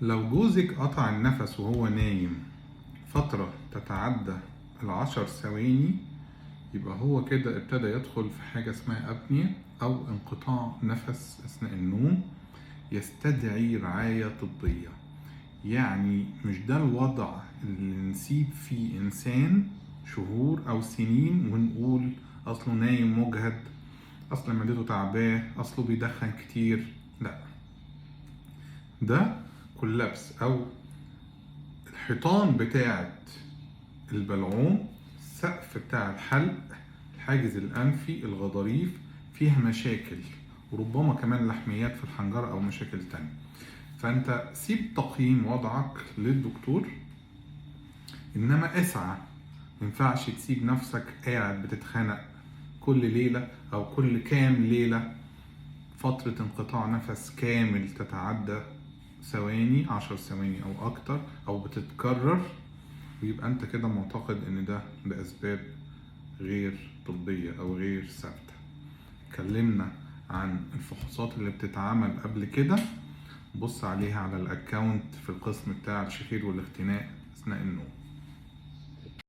لو جوزك قطع النفس وهو نايم فترة تتعدى 10 ثواني، يبقى هو كده ابتدى يدخل في حاجة اسمها أبنية أو انقطاع نفس أثناء النوم، يستدعي رعاية طبية. يعني مش ده الوضع اللي نسيب فيه إنسان شهور أو سنين ونقول أصله نايم مجهد، أصل معدته تعباه، أصله بيدخن كتير. لا، ده كولابس أو الحيطان بتاعة البلعوم، السقف بتاع الحلق، الحاجز الأنفي، الغضاريف فيها مشاكل، وربما كمان لحميات في الحنجرة أو مشاكل تانية. فأنت سيب تقييم وضعك للدكتور، إنما اسعى. مينفعش تسيب نفسك قاعد بتتخانق كل ليلة أو كل كام ليلة فترة انقطاع نفس كامل تتعدى ثواني، 10 ثواني أو أكتر، أو بتتكرر، ويبقى أنت كده معتقد إن ده بأسباب غير طبية أو غير ثابتة. اتكلمنا عن الفحوصات اللي بتتعمل قبل كده، بص عليها على الأكاونت في القسم بتاع الشخير والاختناق أثناء النوم.